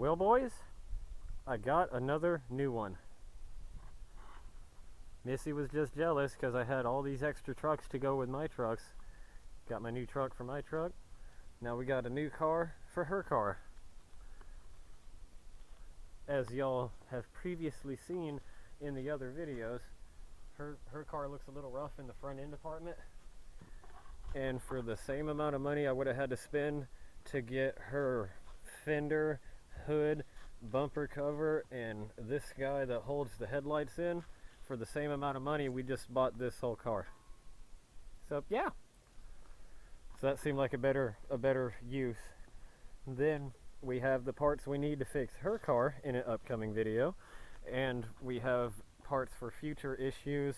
Well, boys, I got another new one. Missy was just jealous because I had all these extra trucks to go with my trucks. Got my new truck for my truck. Now we got a new car for her car. As y'all have previously seen in the other videos, her car looks a little rough in the front end department. And for the same amount of money I would have had to spend to get her fender, hood, bumper cover, and this guy that holds the headlights in, for the same amount of money we just bought this whole car. So yeah, so that seemed like a better use. Then we have the parts we need to fix her car in an upcoming video, and we have parts for future issues,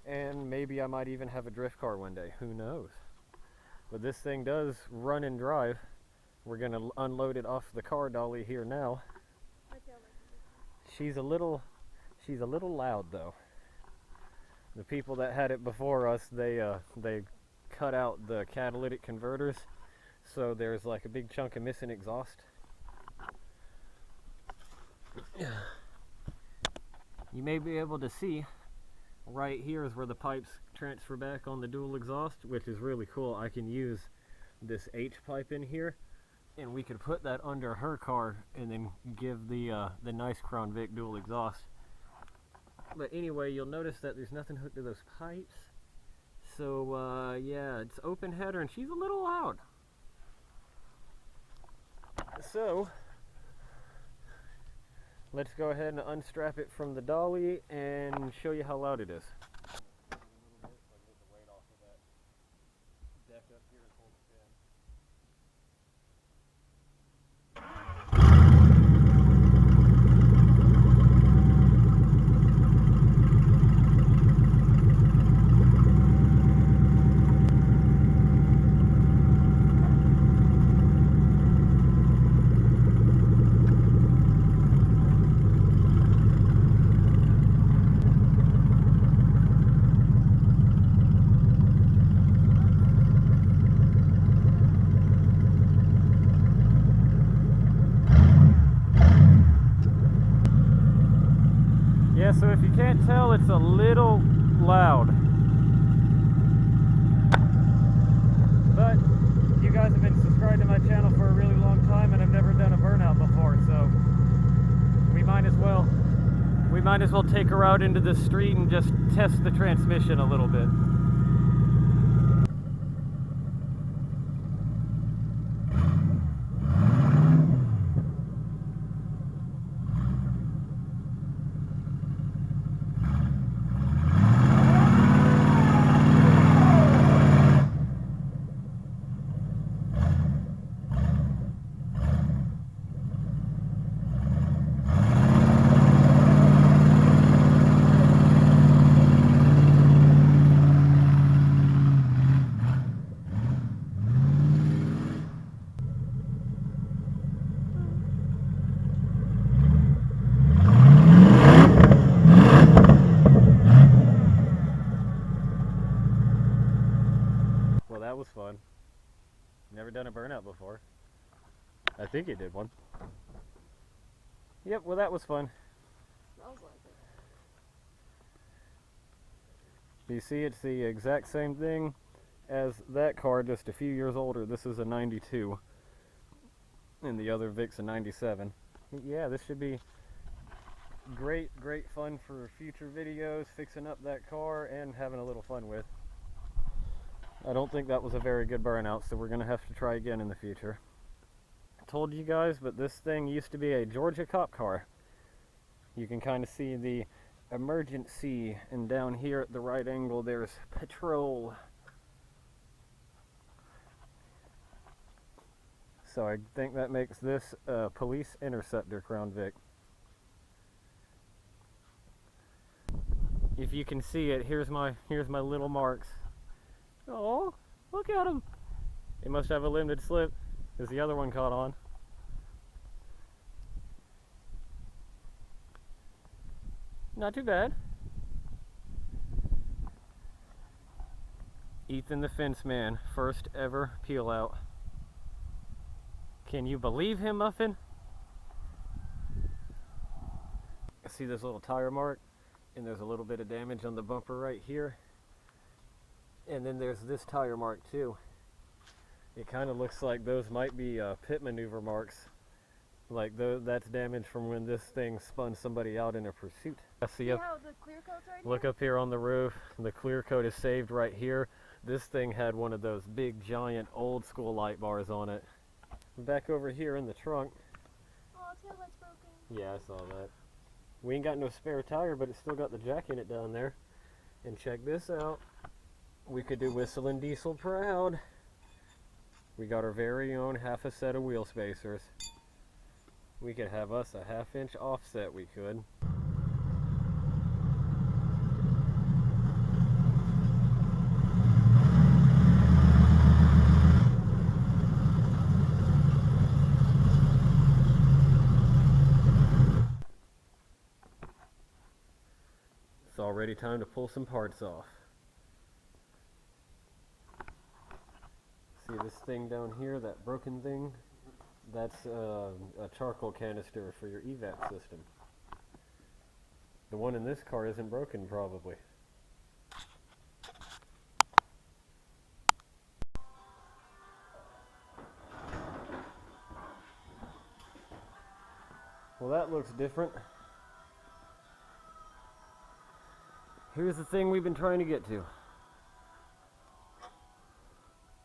and maybe I might even have a drift car one day, who knows. But this thing does run and drive. We're gonna unload it off the car dolly here now. She's a little loud though. The people that had it before us, they cut out the catalytic converters, so there's like a big chunk of missing exhaust. You may be able to see right here is where the pipes transfer back on the dual exhaust, which is really cool. I can use this H pipe in here, and we could put that under her car and then give the nice Crown Vic dual exhaust. But anyway, you'll notice that there's nothing hooked to those pipes. So yeah, it's open header and she's a little loud. So let's go ahead and unstrap it from the dolly and show you how loud it is. Yeah, so if you can't tell, it's a little loud. But you guys have been subscribed to my channel for a really long time, and I've never done a burnout before, so we might as well take her out into the street and just test the transmission a little bit. That was fun. Never done a burnout before. I think he did one. Yep, well that was fun. Smells like it. You see, it's the exact same thing as that car, just a few years older. This is a 92 and the other Vic's a 97. Yeah, this should be great fun for future videos, fixing up that car and having a little fun with. I don't think that was a very good burnout, so we're going to have to try again in the future. I told you guys, but this thing used to be a Georgia cop car. You can kind of see the emergency, and down here at the right angle there's patrol. So I think that makes this a police interceptor Crown Vic. If you can see it, here's my little marks. Oh, look at him. He must have a limited slip, because the other one caught on. Not too bad. Ethan the Fence Man, first ever peel out. Can you believe him, Muffin? See this little tire mark? And there's a little bit of damage on the bumper right here. And then there's this tire mark too. It kind of looks like those might be pit maneuver marks. Like that's damage from when this thing spun somebody out in a pursuit. See how the clear coat's right Look up here on the roof. The clear coat is saved right here. This thing had one of those big, giant, old school light bars on it. Back over here in the trunk. Oh, taillight's broken. Yeah, I saw that. We ain't got no spare tire, but it's still got the jack in it down there. And check this out. We could do Whistling Diesel proud. We got our very own half a set of wheel spacers. We could have us a 1/2 inch offset, we could. It's already time to pull some parts off. See this thing down here, that broken thing? That's a charcoal canister for your evap system. The one in this car isn't broken, probably. Well, that looks different. Here's the thing we've been trying to get to.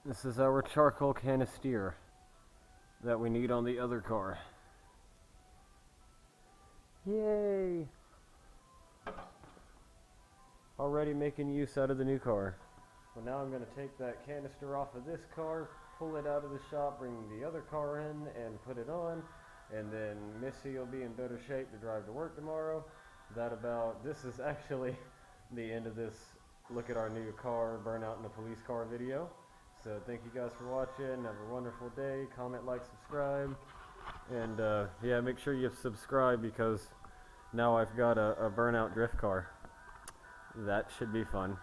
This is our charcoal canister that we need on the other car. Yay! Already making use out of the new car. Well, now I'm going to take that canister off of this car, pull it out of the shop, bring the other car in and put it on, and then Missy will be in better shape to drive to work tomorrow. This is actually the end of this look at our new car, Burnout in a police car video. So thank you guys for watching. Have a wonderful day. Comment, like, subscribe. And yeah, make sure you subscribe because now I've got a Burnout drift car. That should be fun.